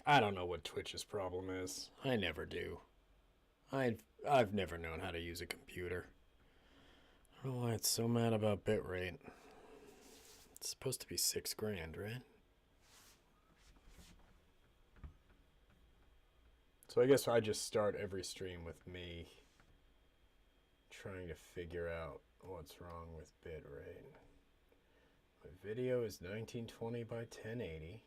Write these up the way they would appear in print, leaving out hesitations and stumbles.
I don't know what Twitch's problem is. I never do. I've never known how to use a computer. I don't know why it's so mad about bitrate. It's supposed to be $6,000, right? So I guess I just start every stream with me trying to figure out what's wrong with bitrate. My video is 1920 by 1080.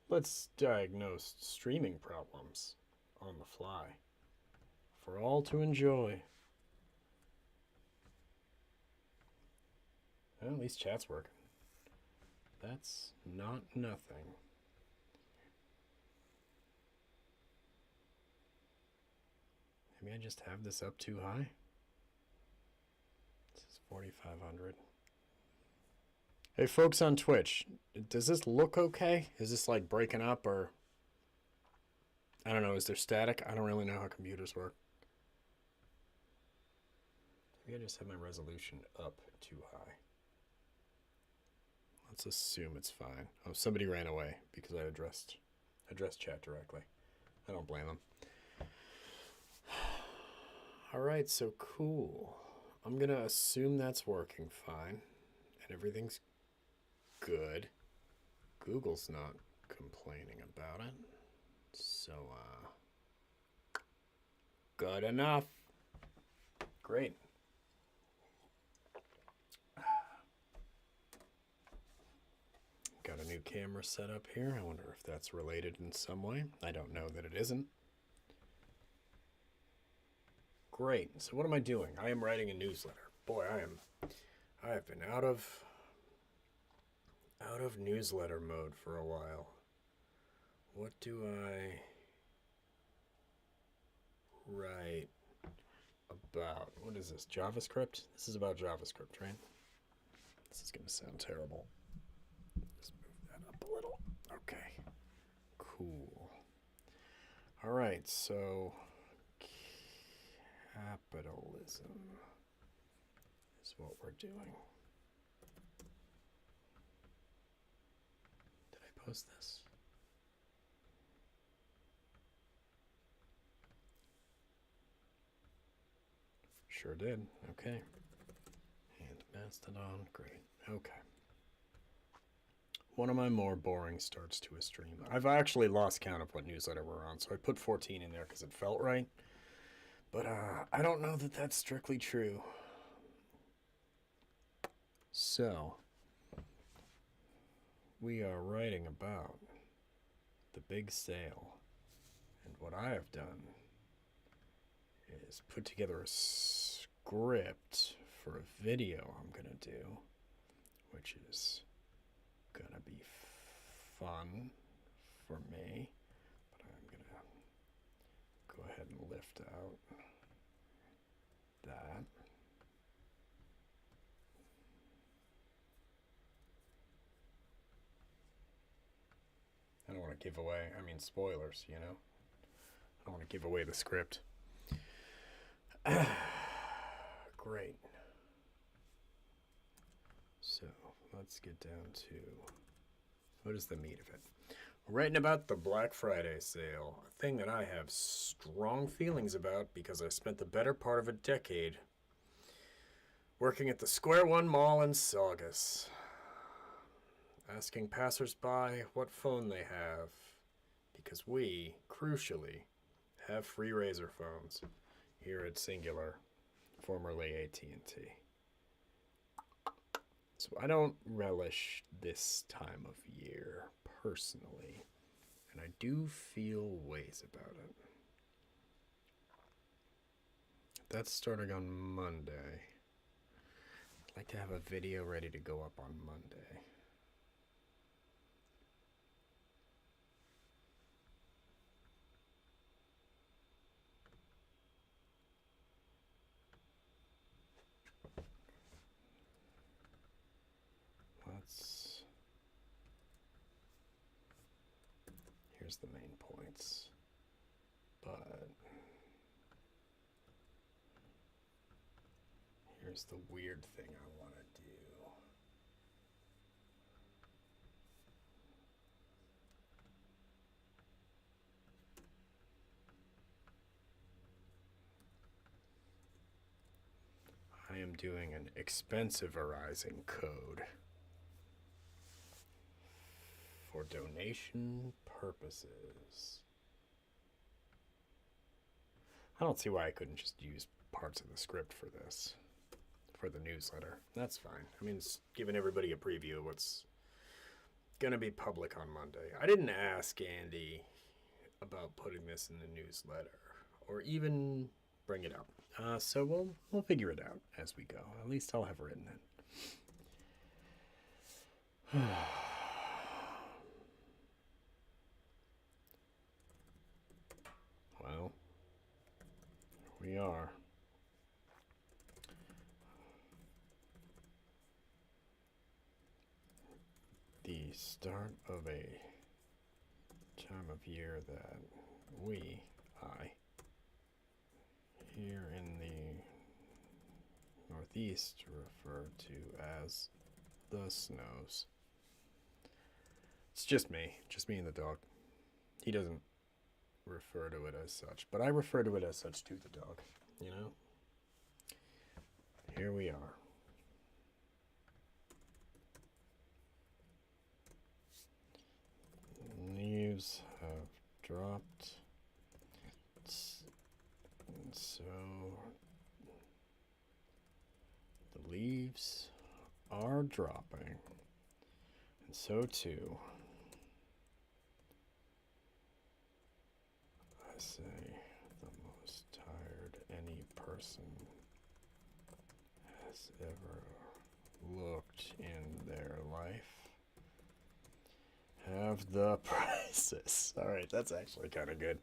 Let's diagnose streaming problems on the fly for all to enjoy. Well, at least chat's working. That's not nothing. Maybe I just have this up too high. This is 4,500. Hey, folks on Twitch, does this look okay? Is this like breaking up or... I don't know, is there static? I don't really know how computers work. Maybe I just have my resolution up too high. Let's assume it's fine. Oh, somebody ran away because I addressed chat directly. I don't blame them. All right, so cool. I'm going to assume that's working fine and everything's good. Google's not complaining about it. So, good enough. Great. Got a new camera set up here. I wonder if that's related in some way. I don't know that it isn't. Great. So what am I doing? I am writing a newsletter. Boy, I have been out of newsletter mode for a while. What do I write about? What is this? JavaScript? This is about JavaScript, right? This is going to sound terrible. Just move that up a little. Okay. Cool. All right, so capitalism is what we're doing. Did I post this? Sure did. Okay. And Mastodon. Great. Okay. One of my more boring starts to a stream. I've actually lost count of what newsletter we're on, so I put 14 in there because it felt right. But I don't know that that's strictly true. So, we are writing about the big sale. And what I have done is put together a script for a video I'm going to do, which is going to be fun for me. But I'm going to go ahead and lift out that. I don't want to give away, I mean, spoilers, you know? I don't want to give away the script. Great. So let's get down to, what is the meat of it? We're writing about the Black Friday sale, a thing that I have strong feelings about because I spent the better part of a decade working at the Square One Mall in Saugus, asking passersby what phone they have, because we, crucially, have free Razr phones here at Singular, formerly AT&T. So I don't relish this time of year, personally, and I do feel ways about it. That's starting on Monday. I'd like to have a video ready to go up on Monday. Here's the main points. But here's the weird thing I want to do. I am doing an expensiverizing code for donation purposes. I don't see why I couldn't just use parts of the script for this, for the newsletter. That's fine. I mean, it's giving everybody a preview of what's going to be public on Monday. I didn't ask Andy about putting this in the newsletter or even bring it up. So we'll figure it out as we go. At least I'll have written it. Well, here we are. The start of a time of year that I, here in the Northeast, refer to as the snows. It's just me and the dog. He doesn't refer to it as such, but I refer to it as such to the dog, you know? Here we are. Leaves have dropped, and so the leaves are dropping, and so too, I say, the most tired any person has ever looked in their life. Have the prices. All right, that's actually kind of good.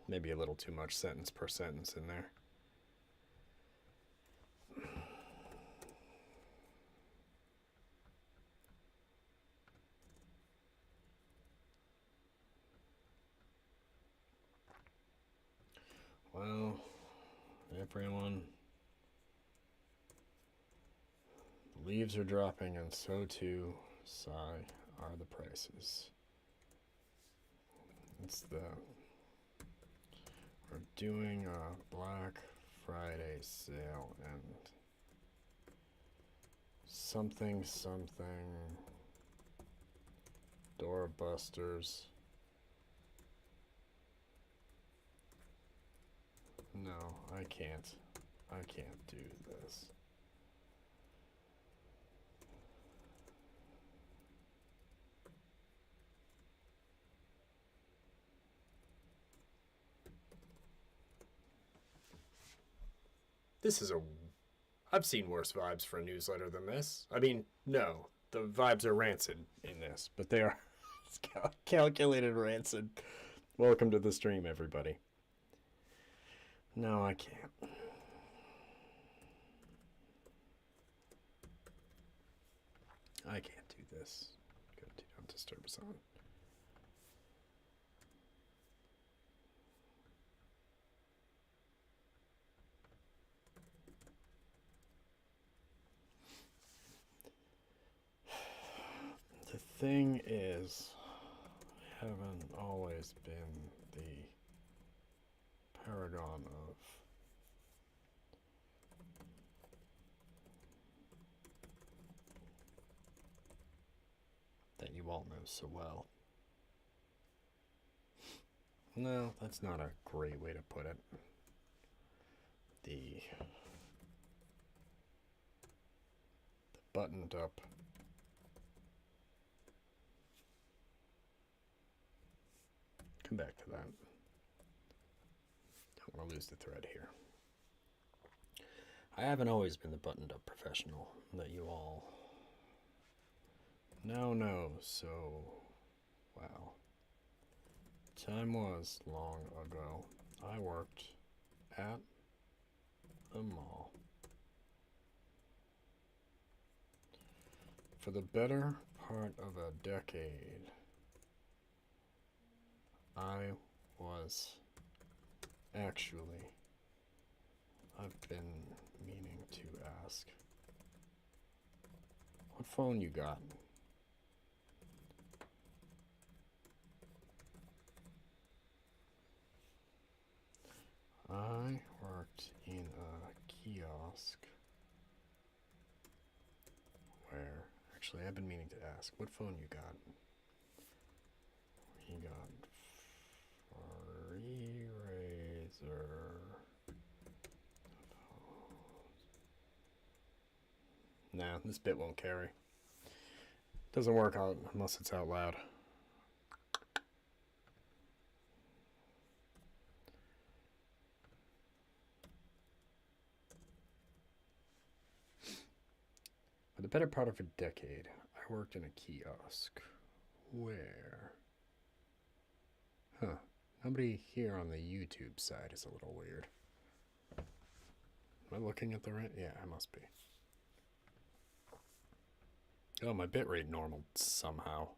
Maybe a little too much sentence per sentence in there. Well, everyone, the leaves are dropping, and so too, sigh, are the prices. We're doing a Black Friday sale, and something doorbusters. No, I can't do this. I've seen worse vibes for a newsletter than this. I mean, no, the vibes are rancid in this, but they are calculated rancid. Welcome to the stream, everybody. No, I can't. I can't do this. Go to Don't Disturb Us on. The thing is, I haven't always been the paragon of that you all know so well. No, that's not a great way to put it. The buttoned up come back to that. Don't want to lose the thread here. I haven't always been the buttoned up professional that you all now know so well. Time was long ago. I worked at the mall. For the better part of a decade, I've been meaning to ask, what phone you got? I worked in a kiosk where, actually, I've been meaning to ask, what phone you got? He got free razor. Nah, this bit won't carry. Doesn't work out unless it's out loud. For the better part of a decade, I worked in a kiosk where... Huh. Nobody here on the YouTube side is a little weird. Am I looking at the right? Yeah, I must be. Oh, my bitrate normaled somehow.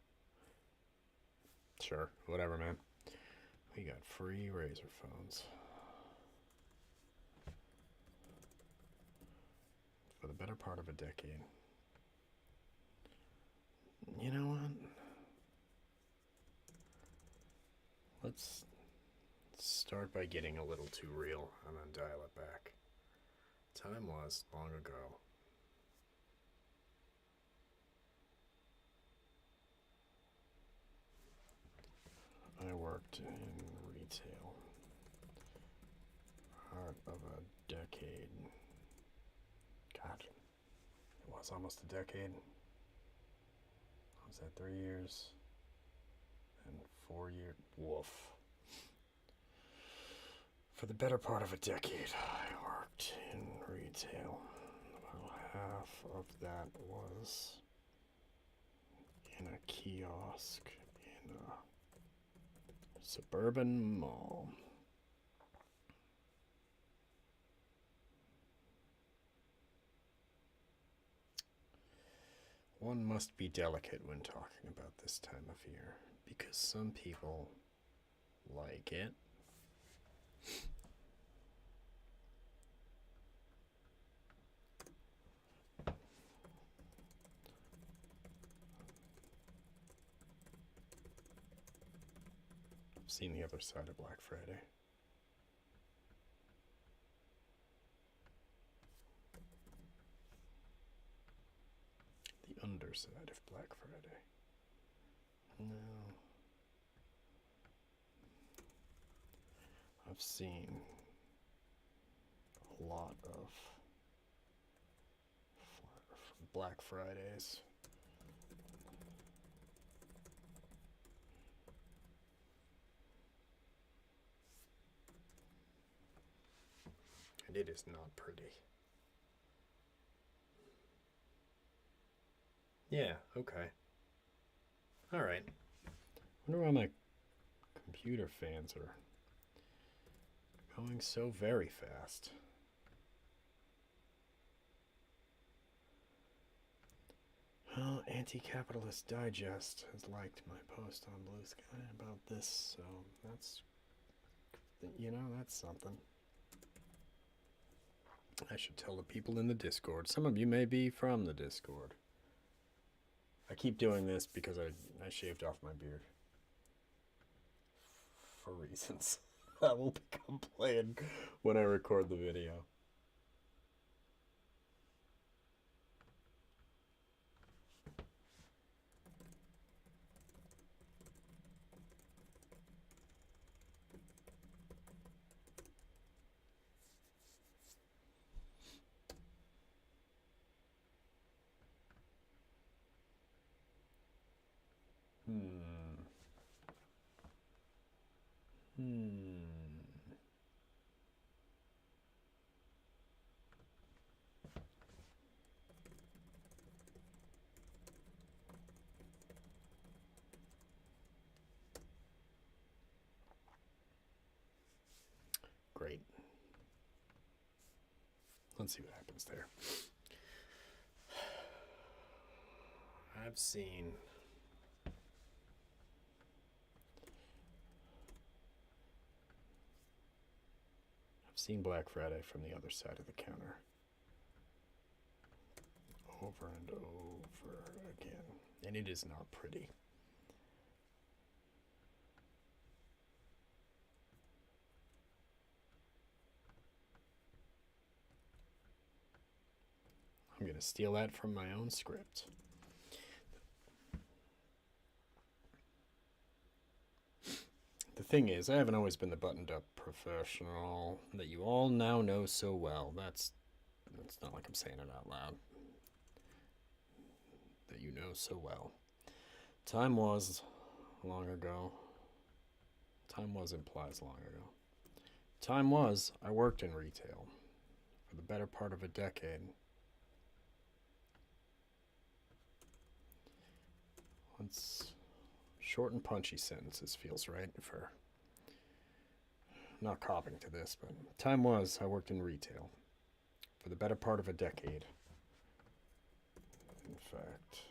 Sure, whatever, man. We got free razor phones. For the better part of a decade. You know what? Let's start by getting a little too real and then dial it back. Time was long ago. I worked in retail. Part of a decade. God, it was almost a decade. Was that 3 years? And 4 years? Woof. For the better part of a decade, I worked in retail. About half of that was in a kiosk in a suburban mall. One must be delicate when talking about this time of year, because some people like it. I've seen the other side of Black Friday. The underside of Black Friday. No. I've seen a lot of Black Fridays. And it is not pretty. Yeah, okay. Alright. I wonder why my computer fans are going so very fast. Well, Anti-Capitalist Digest has liked my post on Blue Sky about this, so that's, you know, that's something. I should tell the people in the Discord. Some of you may be from the Discord. I keep doing this because I shaved off my beard. For reasons that will become plain when I record the video. Great. Let's see what happens there. I've seen Black Friday from the other side of the counter over and over again, and it is not pretty. I'm going to steal that from my own script. The thing is, I haven't always been the buttoned-up professional that you all now know so well. That's not like I'm saying it out loud. That you know so well. Time was long ago. Time was implies long ago. Time was I worked in retail for the better part of a decade. Let's short and punchy sentences feels right for not copying to this, but time was I worked in retail for the better part of a decade. In fact,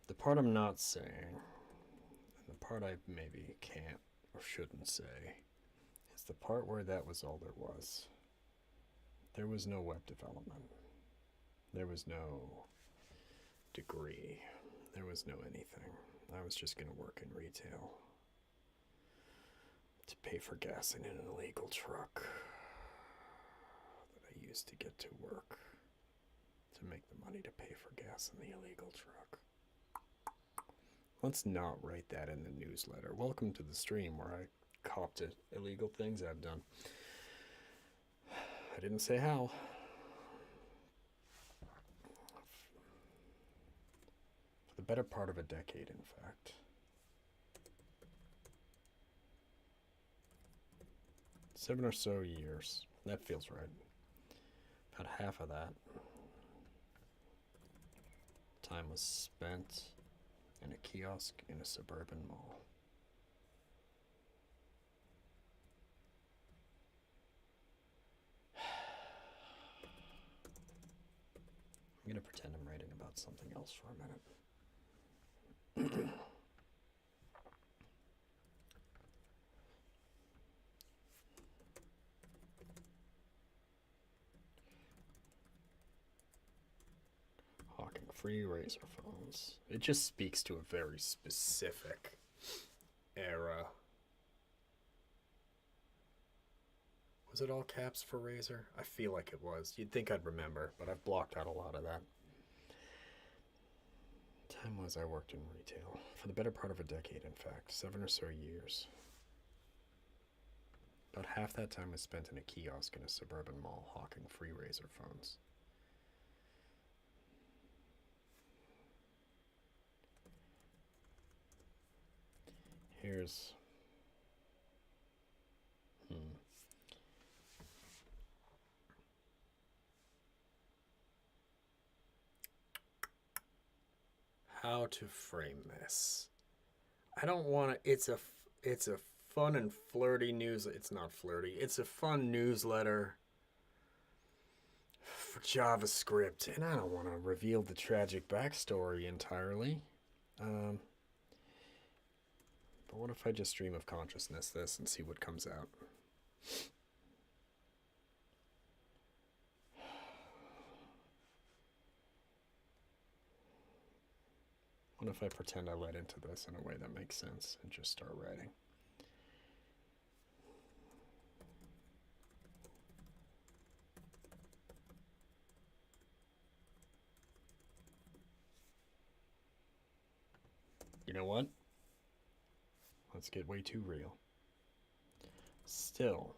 the part I'm not saying, and the part I maybe can't or shouldn't say, is the part where that was all there was. There was no web development. There was no degree. There was no anything. I was just going to work in retail to pay for gas in an illegal truck that I used to get to work to make the money to pay for gas in the illegal truck. Let's not write that in the newsletter. Welcome to the stream where I copped to illegal things I've done. I didn't say how. The better part of a decade, in fact. 7 or so years. That feels right. About half of that time was spent in a kiosk in a suburban mall. I'm going to pretend I'm writing about something else for a minute. Hawking free razor phones. It just speaks to a very specific era. Was it all caps for razor? I feel like it was. You'd think I'd remember, but I've blocked out a lot of that. Time was I worked in retail for the better part of a decade, in fact, 7 or so years. About half that time was spent in a kiosk in a suburban mall hawking free razor phones. Here's how to frame this. I don't want to. It's a fun and flirty news. It's not flirty. It's a fun newsletter for JavaScript, and I don't want to reveal the tragic backstory entirely. But what if I just stream of consciousness this and see what comes out? What if I pretend I led into this in a way that makes sense and just start writing? You know what? Let's get way too real. Still,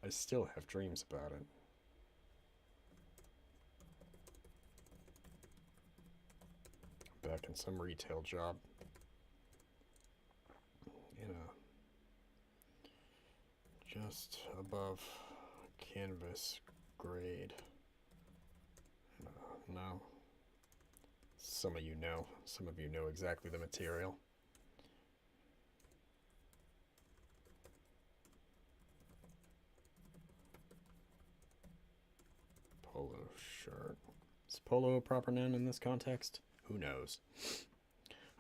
I still have dreams about it. Back in some retail job in a just above canvas grade. No. Some of you know. Some of you know exactly the material. polo shirt. Is polo a proper noun in this context? Who knows?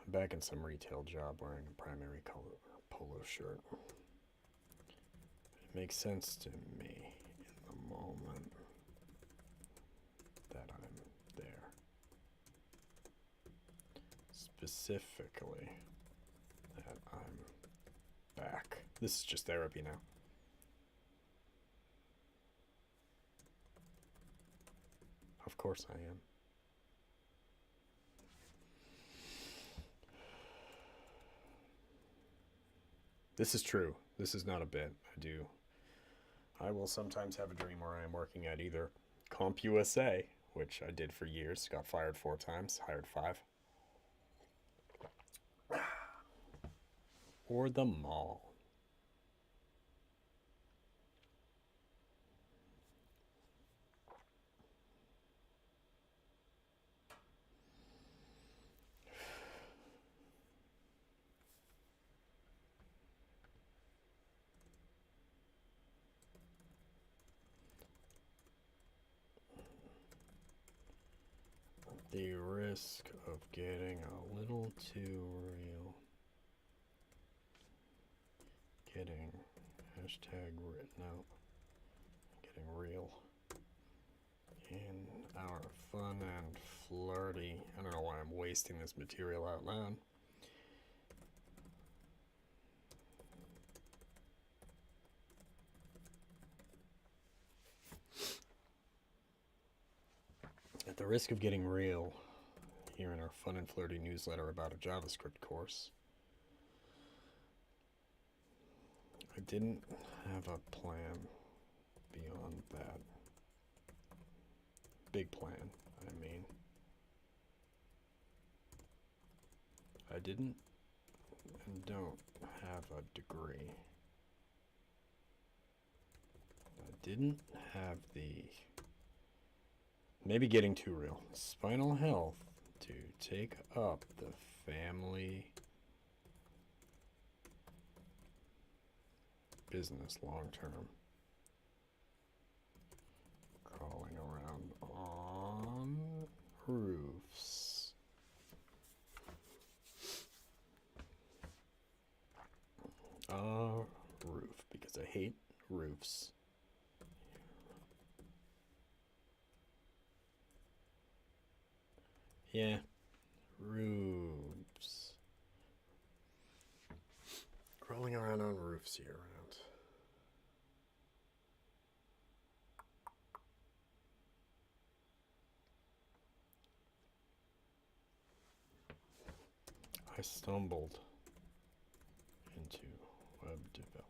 I'm back in some retail job wearing a primary color polo shirt. It makes sense to me in the moment that I'm there. Specifically, that I'm back. This is just therapy now. Of course I am. This is true. This is not a bit. I will sometimes have a dream where I am working at either CompUSA, which I did for years, got fired 4 times, hired 5, or the mall. The risk of getting a little too real. Getting getting real in our fun and flirty. I don't know why I'm wasting this material out loud. At the risk of getting real here in our fun and flirty newsletter about a JavaScript course, I didn't have a plan beyond that. Big plan, I mean. I didn't and don't have a degree. I didn't have the, maybe getting too real, spinal health to take up the family business long term. Crawling around on roofs. A roof, because I hate roofs. Yeah, roofs. Crawling around on roofs year round. I stumbled into web development.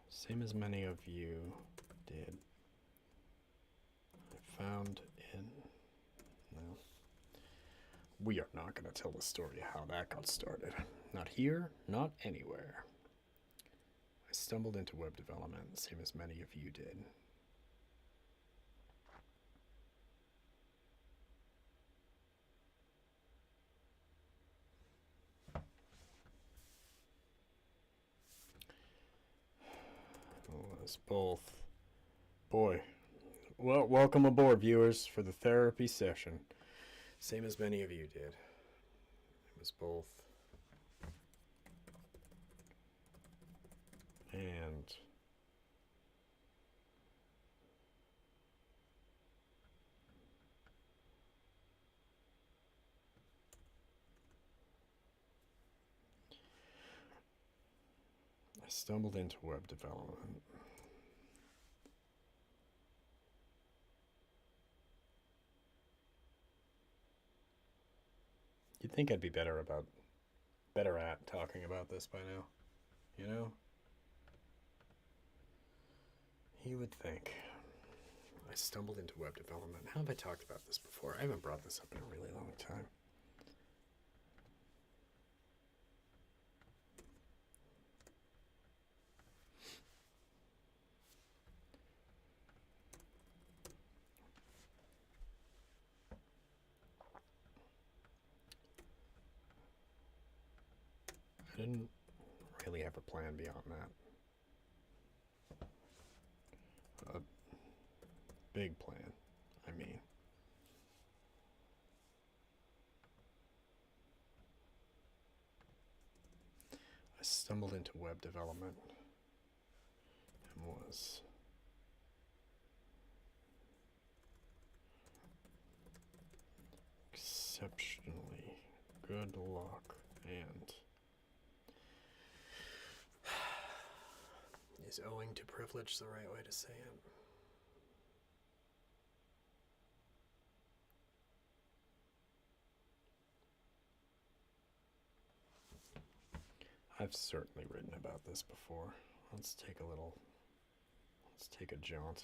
Same as many of you did. I found in, no, we are not going to tell the story of how that got started. Not here, not anywhere. I stumbled into web development, same as many of you did. Was both. Boy. Well, welcome aboard, viewers, for the therapy session. Same as many of you did. It was both. And I stumbled into web development. You'd think I'd be better at talking about this by now, you know? You would think. I stumbled into web development. How have I talked about this before? I haven't brought this up in a really long time. I didn't really have a plan beyond that. big plan, I mean. I stumbled into web development and was exceptionally good luck, and is owing to privilege the right way to say it? I've certainly written about this before. Let's take a jaunt.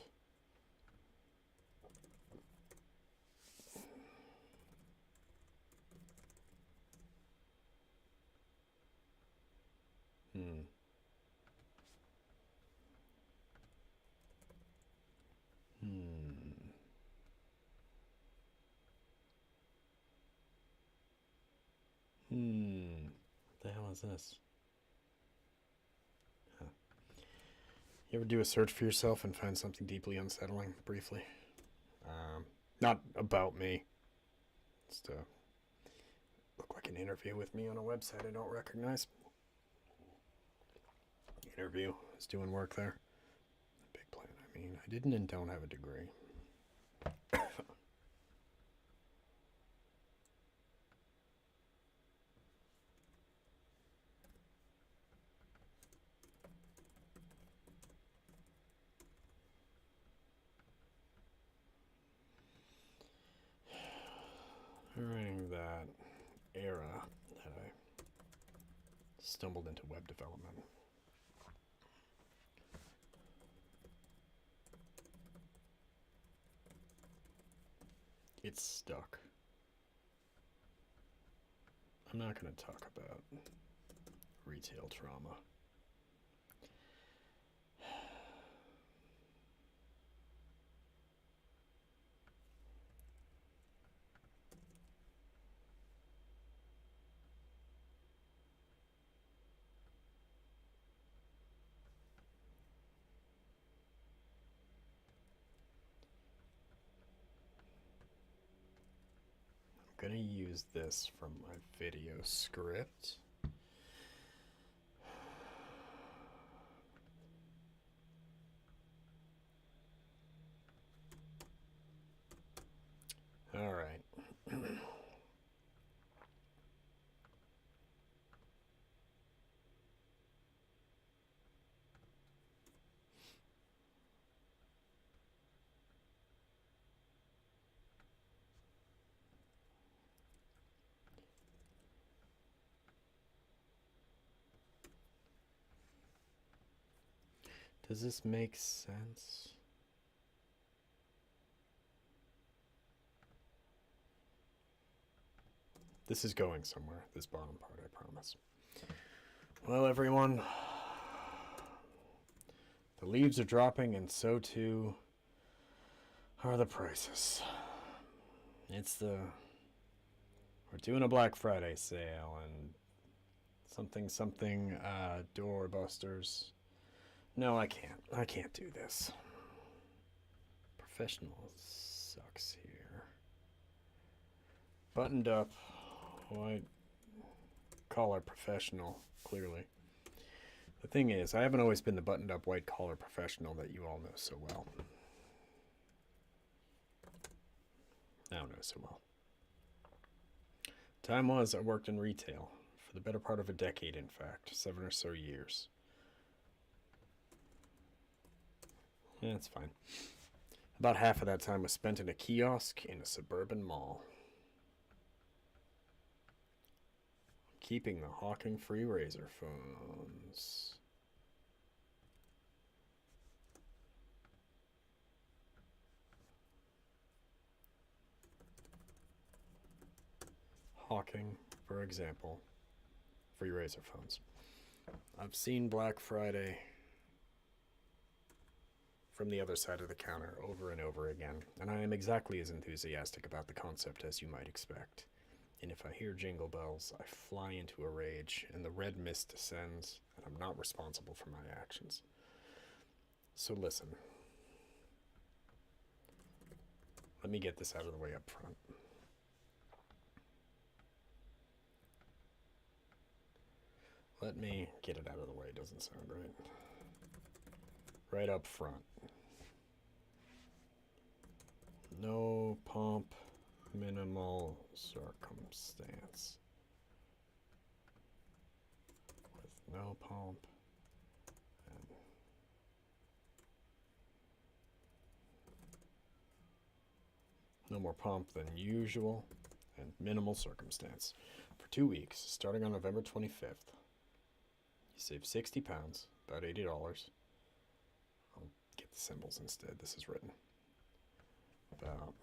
Hmm. What the hell is this? Huh. You ever do a search for yourself and find something deeply unsettling, briefly? Not about me. Just look like an interview with me on a website I don't recognize. Interview is doing work there. Big plan. I mean, I didn't and don't have a degree. During that era that I stumbled into web development, it's stuck. I'm not going to talk about retail trauma. I'm going to use this from my video script. All right. Does this make sense? This is going somewhere, this bottom part, I promise. Well, everyone, the leaves are dropping, and so too are the prices. We're doing a Black Friday sale, and something, doorbusters. No, I can't do this. Professional sucks here. Buttoned up, white collar professional, clearly. The thing is, I haven't always been the buttoned up white collar professional that you all know so well. Now know so well. Time was, I worked in retail for the better part of a decade, in fact, 7 or so years. Yeah, that's fine. About half of that time was spent in a kiosk in a suburban mall. Keeping the hawking free razor phones. Hawking, for example, free razor phones. I've seen Black Friday from the other side of the counter over and over again, and I am exactly as enthusiastic about the concept as you might expect. And if I hear jingle bells, I fly into a rage, and the red mist descends, and I'm not responsible for my actions. So listen. Let me get this out of the way up front. Let me get it out of the way. Doesn't sound right. Right up front. No pump, minimal circumstance. With no pump and no more pump than usual and minimal circumstance. For 2 weeks, starting on November 25th, you save 60 pounds, about $80. I'll get the symbols instead. This is written about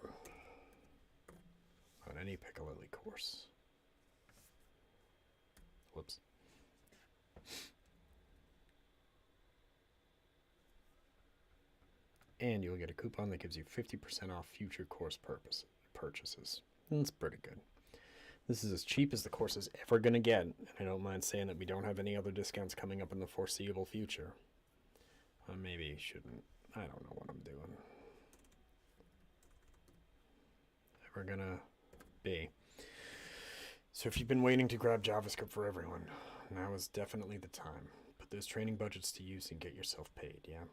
on any Piccalilli course. Whoops. And you'll get a coupon that gives you 50% off future course purchases. That's pretty good. This is as cheap as the course is ever going to get. And I don't mind saying that we don't have any other discounts coming up in the foreseeable future. I maybe shouldn't. I don't know what I'm doing. Ever gonna be. So if you've been waiting to grab JavaScript for everyone, now is definitely the time. Put those training budgets to use and get yourself paid, yeah?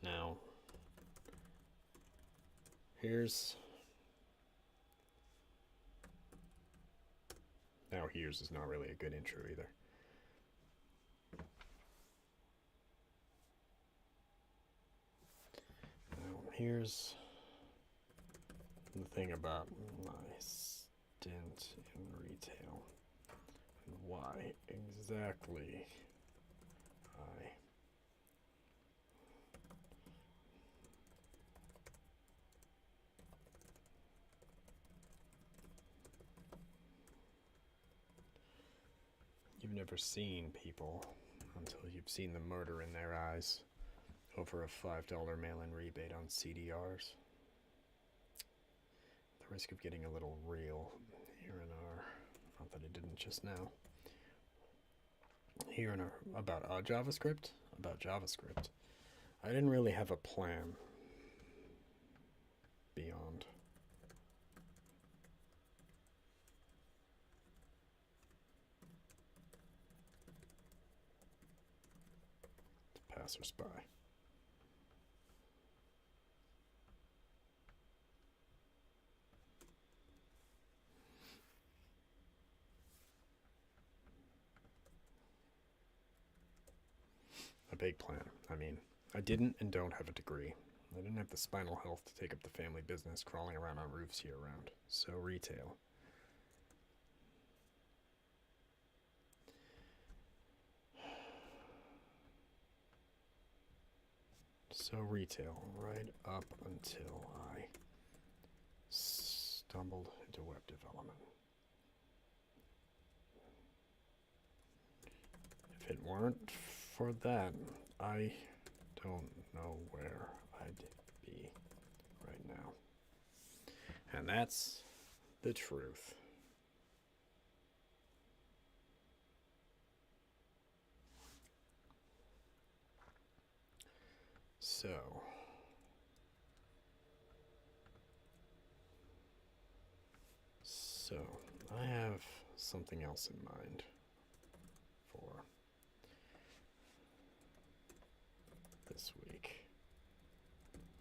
Now, here's is not really a good intro either. Now, here's the thing about my stint in retail and why exactly You've never seen people until you've seen the murder in their eyes over a $5 mail-in rebate on CDRs. The risk of getting a little real here in our, not that it didn't just now, here in our, about JavaScript, I didn't really have a plan beyond passersby. A big plan. I mean, I didn't and don't have a degree. I didn't have the spinal health to take up the family business crawling around on roofs year-round. So retail. So retail, right up until I stumbled into web development. If it weren't for that, I don't know where I'd be right now. And that's the truth. So I have something else in mind for this week.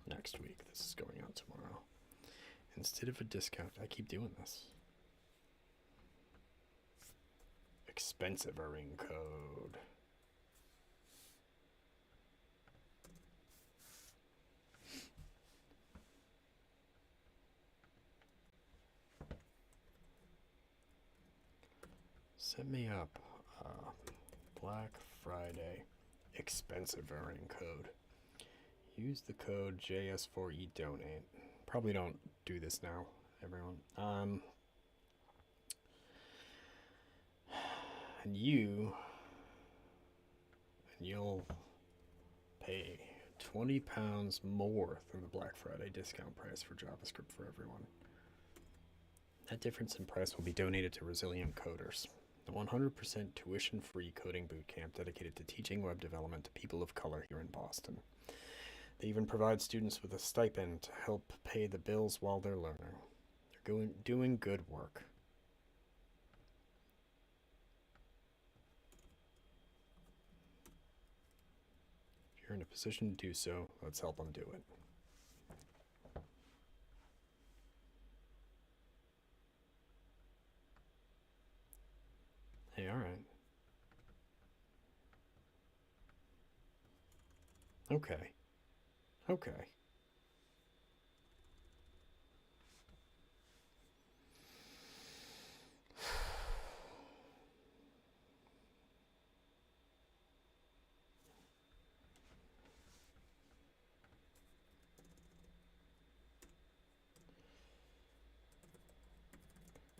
Next week, this is going out tomorrow. Instead of a discount, I keep doing this. Expensive-ering code. Set me up Black Friday expensive-ering code. Use the code JS4EDonate. Probably don't do this now, everyone. And you'll pay 20 pounds more than the Black Friday discount price for JavaScript for everyone. That difference in price will be donated to resilient coders. a 100% tuition-free coding bootcamp dedicated to teaching web development to people of color here in Boston. They even provide students with a stipend to help pay the bills while they're learning. They're doing good work. If you're in a position to do so, let's help them do it. Hey, all right. Okay. Okay.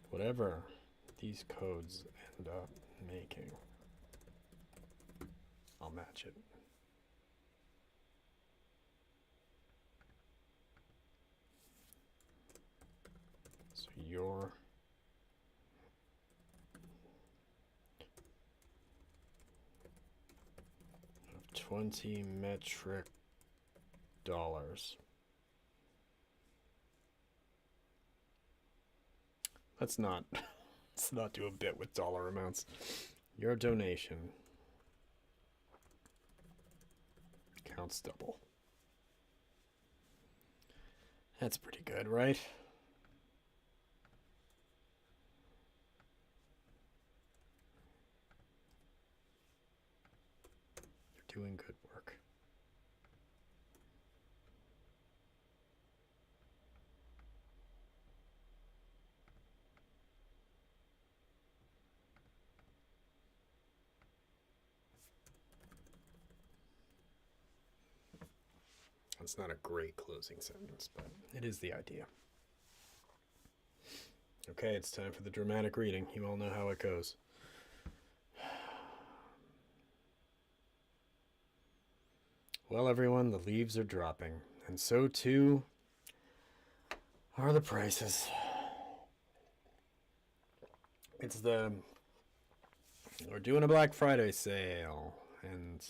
Whatever these codes end up making, I'll match it. So your 20 metric dollars. Let's not do a bit with dollar amounts. Your donation counts double. That's pretty good, right? You're doing good work. It's not a great closing sentence, but it is the idea. Okay, it's time for the dramatic reading. You all know how it goes. Well, everyone, the leaves are dropping, and so too are the prices. We're doing a Black Friday sale, and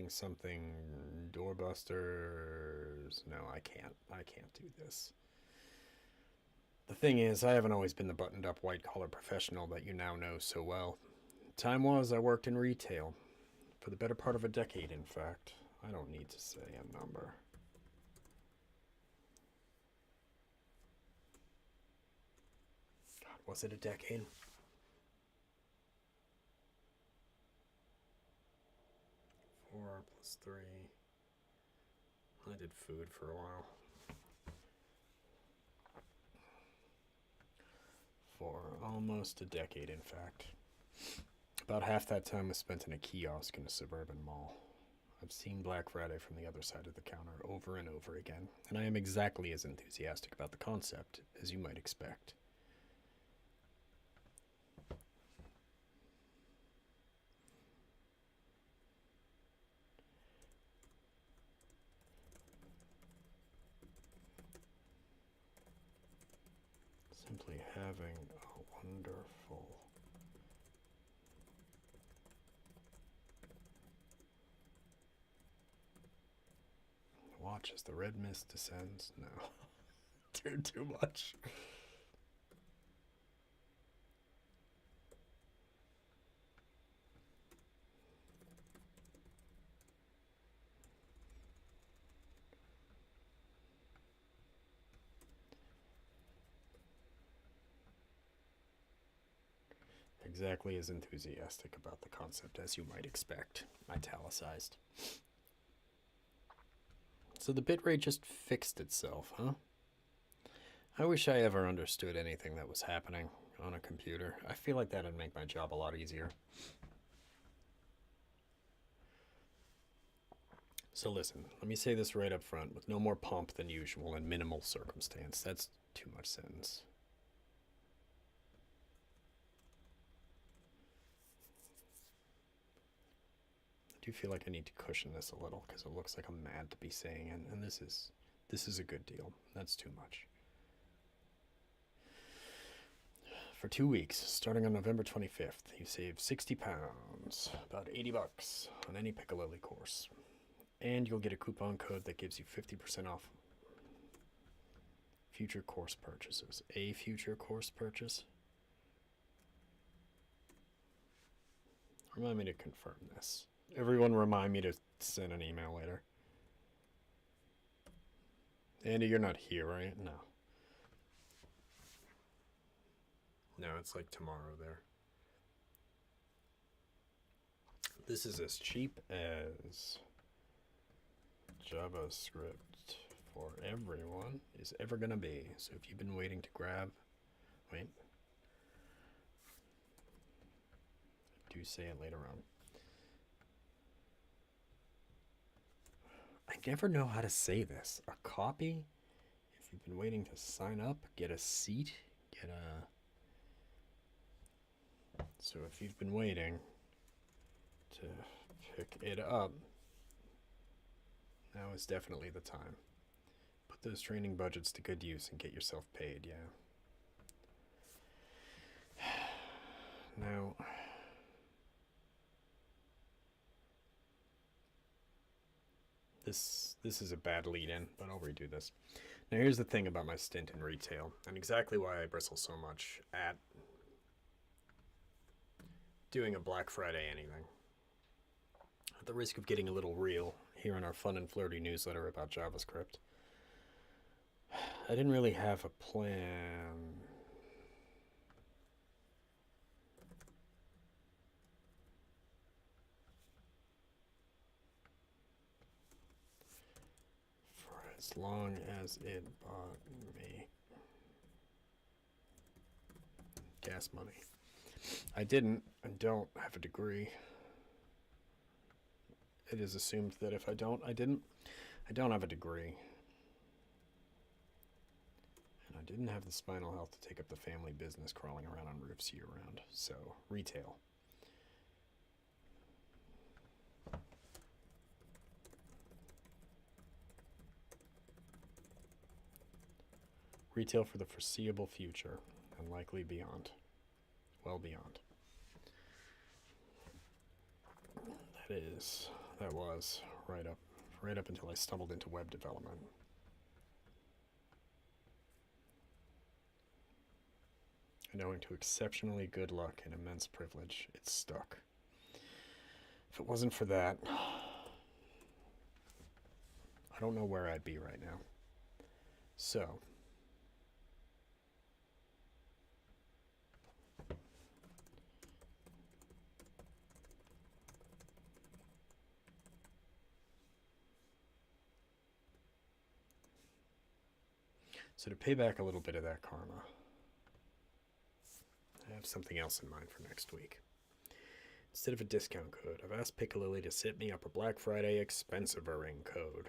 something doorbusters. No, I can't do this. The thing is, I haven't always been the buttoned up white collar professional that you now know so well. Time was I worked in retail for the better part of a decade, in fact. I don't need to say a number. God, was it a decade? Four plus 3. I did food for a while. For almost a decade, in fact. About half that time was spent in a kiosk in a suburban mall. I've seen Black Friday from the other side of the counter over and over again, and I am exactly as enthusiastic about the concept as you might expect. Simply having a wonderful watch as the red mist descends. No. Too much. Exactly as enthusiastic about the concept as you might expect. Italicized. So the bitrate just fixed itself, huh? I wish I ever understood anything that was happening on a computer. I feel like that'd make my job a lot easier. So listen, let me say this right up front with no more pomp than usual and minimal circumstance. That's too much sentence. I do feel like I need to cushion this a little because it looks like I'm mad to be saying it, and this is a good deal. That's too much. For 2 weeks, starting on November 25th, you save 60 pounds, about 80 bucks, on any Piccalilli course. And you'll get a coupon code that gives you 50% off future course purchases. A future course purchase? Remind me to confirm this. Everyone remind me to send an email later. Andy, you're not here, right? No. No, it's like tomorrow there. This is as cheap as JavaScript for everyone is ever going to be. So if you've been waiting to grab, wait. Do say it later on. I never know how to say this. A copy? If you've been waiting to sign up, get a seat, get a... So if you've been waiting to pick it up, now is definitely the time. Put those training budgets to good use and get yourself paid, yeah. Now... This is a bad lead-in, but I'll redo this. Now here's the thing about my stint in retail, and exactly why I bristle so much at doing a Black Friday anything. At the risk of getting a little real here in our fun and flirty newsletter about JavaScript, I didn't really have a plan. As long as it bought me gas money. I didn't and don't have a degree. It is assumed that if I don't have a degree. And I didn't have the spinal health to take up the family business crawling around on roofs year round. So, retail. Retail for the foreseeable future, and likely beyond. Well beyond. That was right up until I stumbled into web development. And owing to exceptionally good luck and immense privilege, it stuck. If it wasn't for that, I don't know where I'd be right now. So... So to pay back a little bit of that karma, I have something else in mind for next week. Instead of a discount code, I've asked Piccalilli to set me up a Black Friday expensivering code.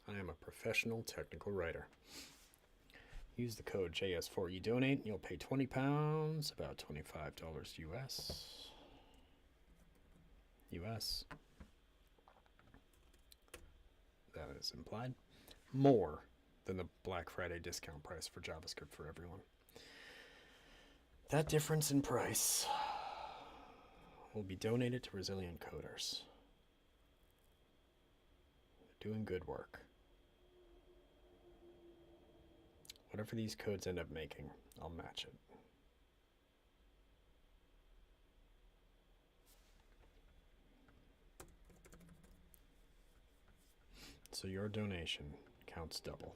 I am a professional technical writer. Use the code JS4EDonate and you'll pay 20 pounds, about $25 US. US. That is implied. More than the Black Friday discount price for JavaScript for everyone. That difference in price will be donated to resilient coders. They're doing good work. Whatever these codes end up making, I'll match it. So your donation counts double.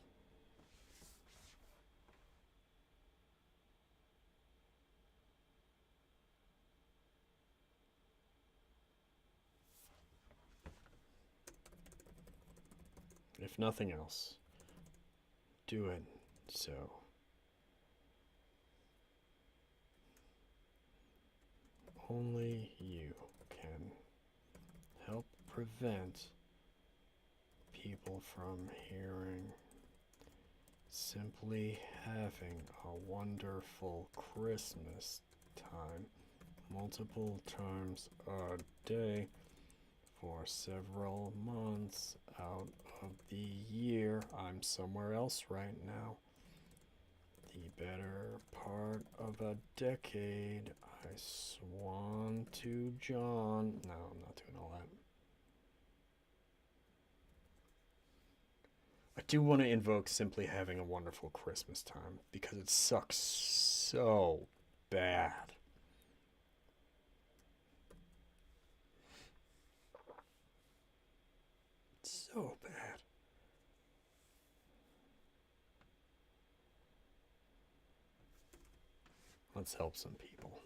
If nothing else, do it so only you can help prevent people from hearing simply having a wonderful Christmas time multiple times a day for several months out of the year. I'm somewhere else right now. The better part of a decade, I swan to John. No, I'm not doing all that. I do want to invoke simply having a wonderful Christmas time because it sucks so bad. So bad. Let's help some people.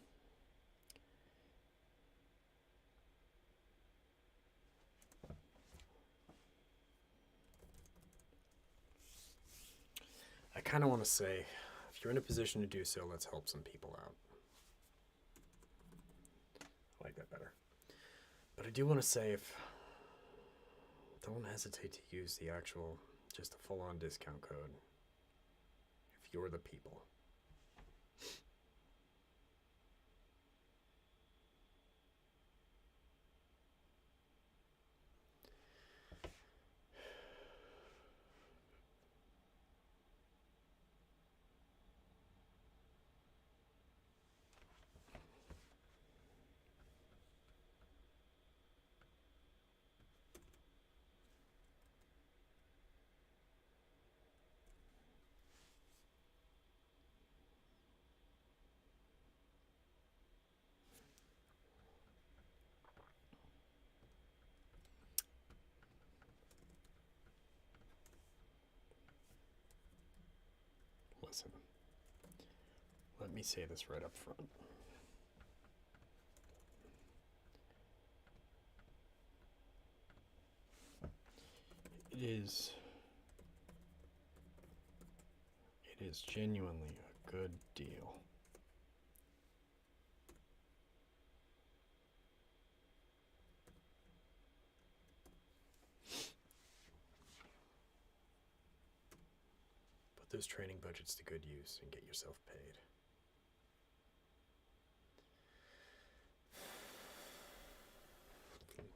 I kind of want to say, if you're in a position to do so, let's help some people out. I like that better. But I do want to say, don't hesitate to use the actual, just a full-on discount code if you're the people. Listen, let me say this right up front. It is genuinely a good deal. Put those training budgets to good use and get yourself paid.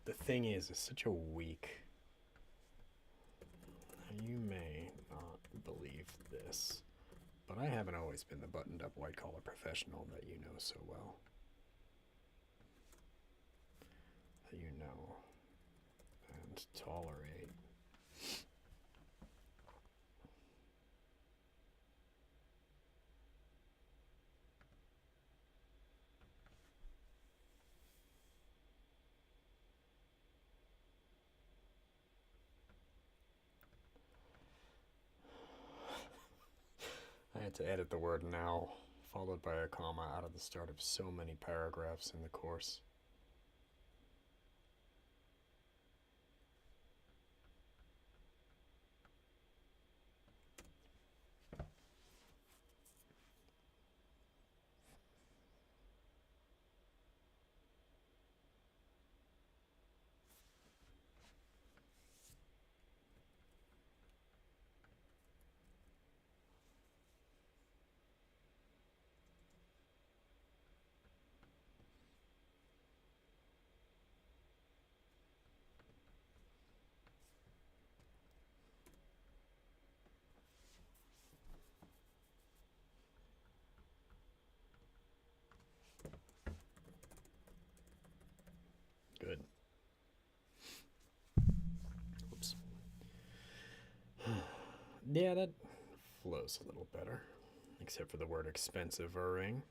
The thing is, it's such a weak... You may not believe this, but I haven't always been the buttoned-up white-collar professional that you know so well. That you know and tolerate. I had to edit the word now, followed by a comma, out of the start of so many paragraphs in the course. Good. Oops. Yeah, that flows a little better, except for the word expensive-ering.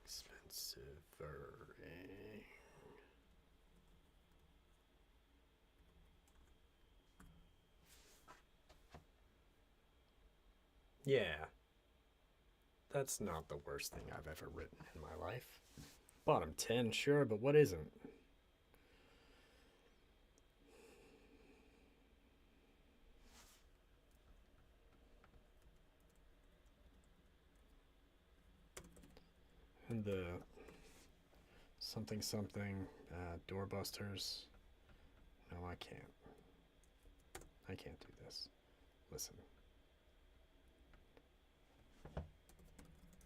Expensive-ering. Yeah. That's not the worst thing I've ever written in my life. Bottom 10, sure, but what isn't? And the something doorbusters. No, I can't. I can't do this. Listen.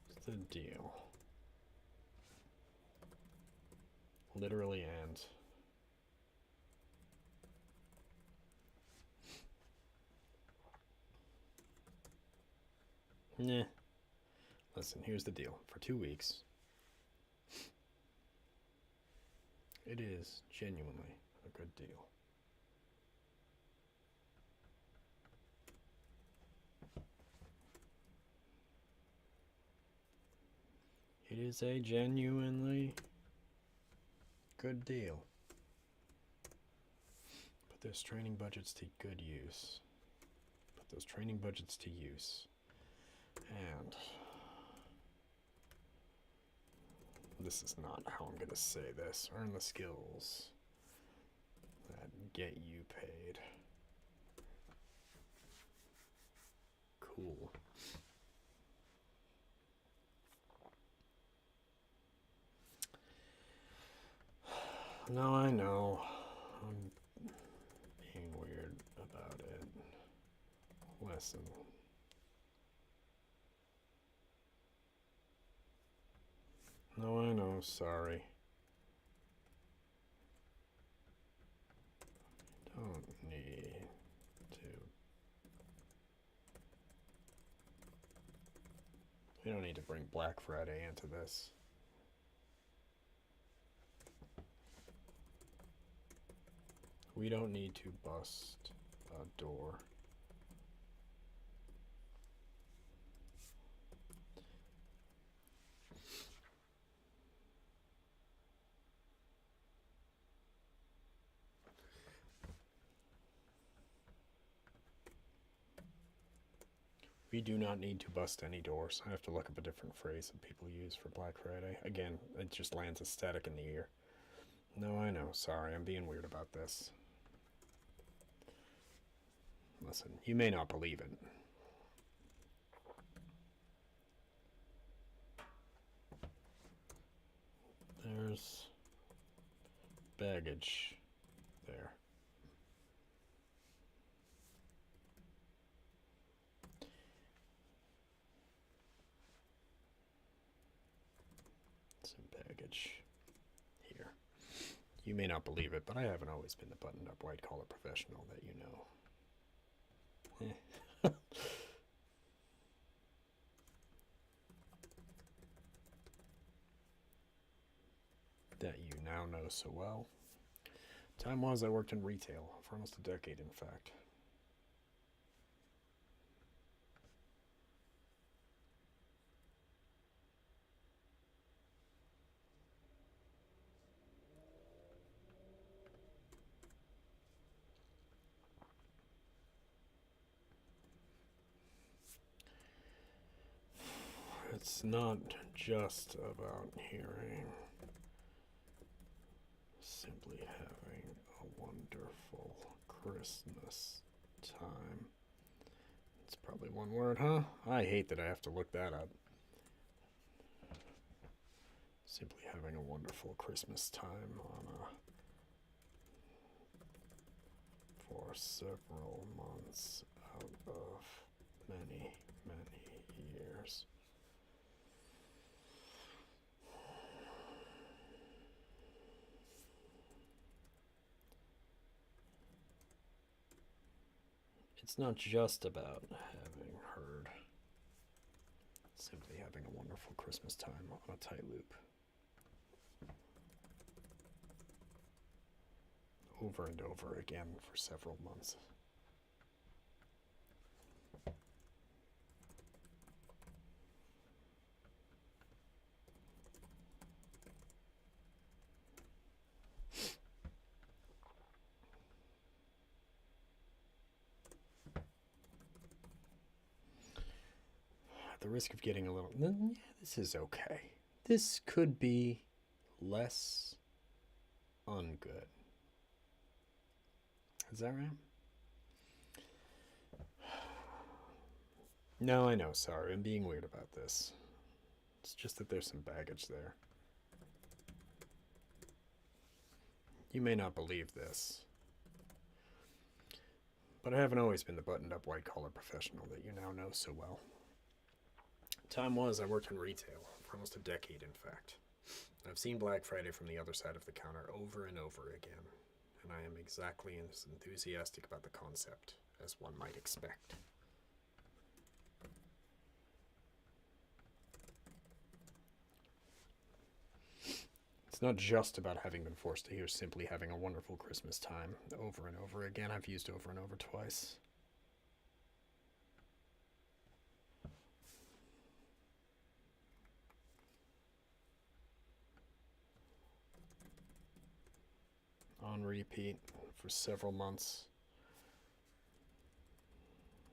What's the deal? Literally and. Nah. Listen, here's the deal. For 2 weeks, it is genuinely a good deal. It is a genuinely good deal. Put those training budgets to good use. Put those training budgets to use. And this is not how I'm going to say this. Earn the skills that get you paid. Cool. No, I know. I'm being weird about it. Listen. No, I know. Sorry. Don't need to. We don't need to bring Black Friday into this. We don't need to bust a door. We do not need to bust any doors. I have to look up a different phrase that people use for Black Friday. Again, it just lands aesthetic in the ear. No, I know. Sorry, I'm being weird about this. Listen, you may not believe it. There's baggage there. Some baggage here. You may not believe it, but I haven't always been the buttoned-up white-collar professional that you know. That you now know so well. Time was I worked in retail for almost a decade, in fact. It's not just about hearing, simply having a wonderful Christmas time. It's probably one word, huh? I hate that I have to look that up. Simply having a wonderful Christmas time for several months out of many, many years. It's not just about having heard. Simply having a wonderful Christmas time on a tight loop. Over and over again for several months. At the risk of getting a little, yeah, this is okay. This could be less ungood. Is that right? No, I know, sorry, I'm being weird about this. It's just that there's some baggage there. You may not believe this, but I haven't always been the buttoned-up white-collar professional that you now know so well. Time was I worked in retail for almost a decade, in fact. I've seen Black Friday from the other side of the counter over and over again, and I am exactly as enthusiastic about the concept as one might expect. It's not just about having been forced to hear simply having a wonderful Christmas time over and over again. I've used over and over twice. On repeat for several months.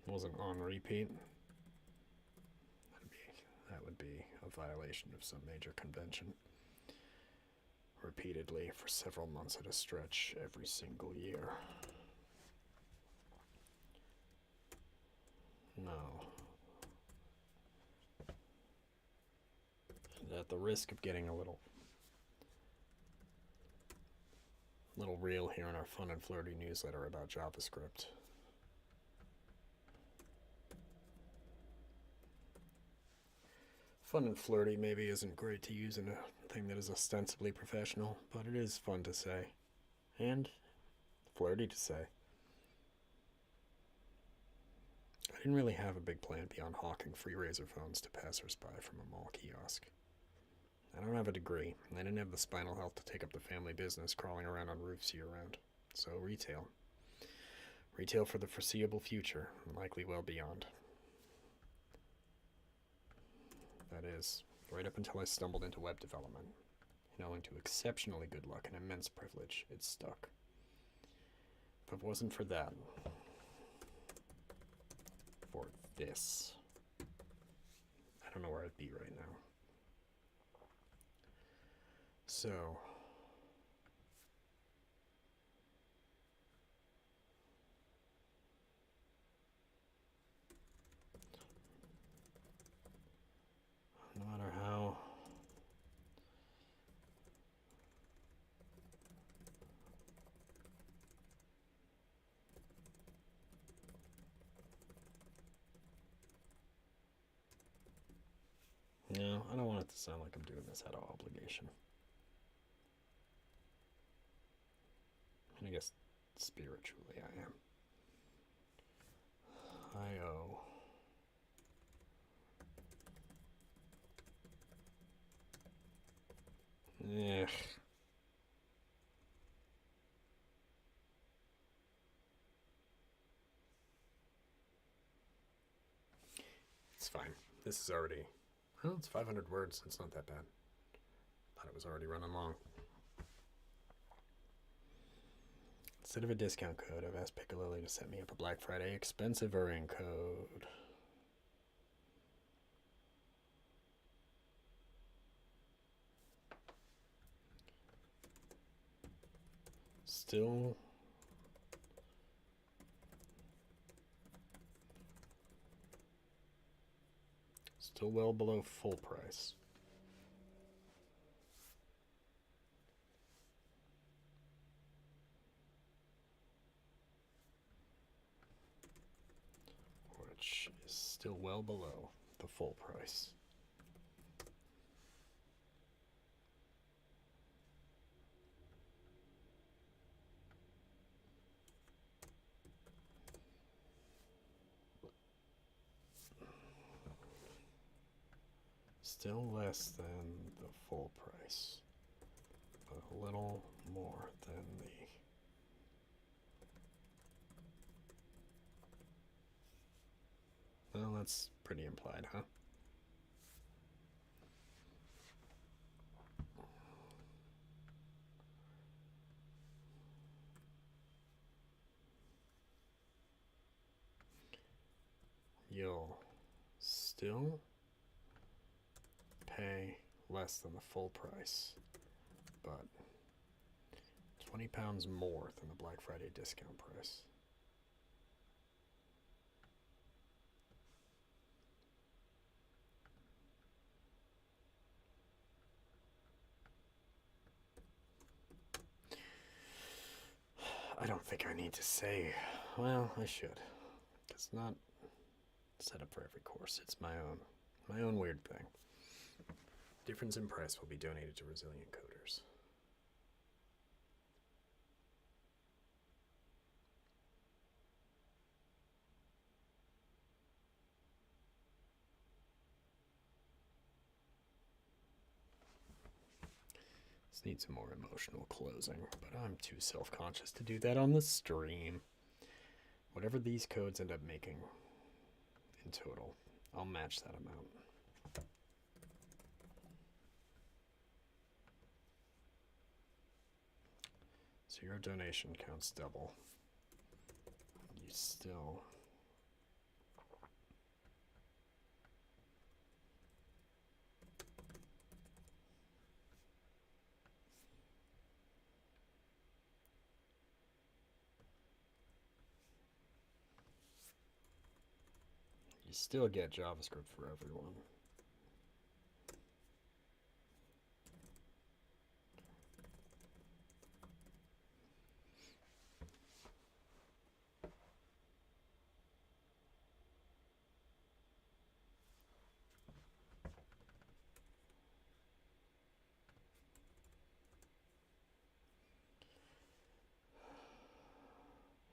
It wasn't on repeat. That would be a violation of some major convention. Repeatedly for several months at a stretch every single year. No. And at the risk of getting a little reel here in our fun and flirty newsletter about JavaScript. Fun and flirty maybe isn't great to use in a thing that is ostensibly professional, but it is fun to say. And flirty to say. I didn't really have a big plan beyond hawking free Razor phones to passersby from a mall kiosk. I don't have a degree, and I didn't have the spinal health to take up the family business crawling around on roofs year-round. So retail. Retail for the foreseeable future, and likely well beyond. That is, right up until I stumbled into web development. And owing to exceptionally good luck and immense privilege, it stuck. If it wasn't for that, for this, I don't know where I'd be right now. So, no matter how no, I don't want it to sound like I'm doing this out of obligation. And I guess spiritually I am. I owe It's fine. This is already, well, it's 500 words. It's not that bad. Thought it was already running long. Instead of a discount code, I've asked Piccalilli to set me up a Black Friday expensive earning code. Still well below full price. Which is still well below the full price. Still less than the full price, but a little more than the well, that's pretty implied, huh? You'll still pay less than the full price, but 20 pounds more than the Black Friday discount price. I don't think I need to say, well, I should. It's not set up for every course. It's my own weird thing. Difference in price will be donated to resilient coders. This needs a more emotional closing, but I'm too self-conscious to do that on the stream. Whatever these codes end up making in total, I'll match that amount. So your donation counts double. You still... You still get JavaScript for everyone.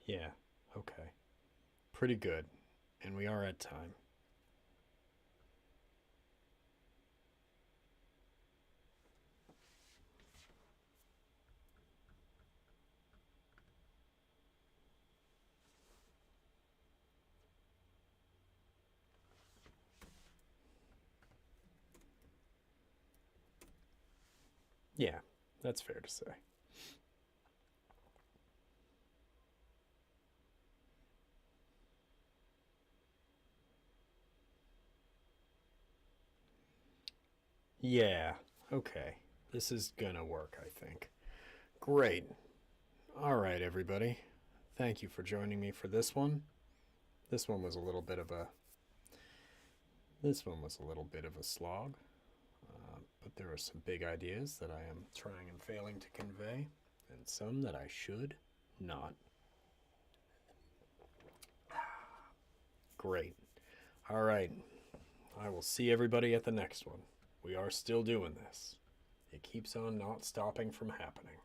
Yeah, okay. Pretty good. And we are at time. Yeah, that's fair to say. Yeah, okay. This is gonna work, I think. Great. All right, everybody. Thank you for joining me for this one. This one was a little bit of a slog, but there are some big ideas that I am trying and failing to convey, and some that I should not. Great. All right. I will see everybody at the next one. We are still doing this. It keeps on not stopping from happening.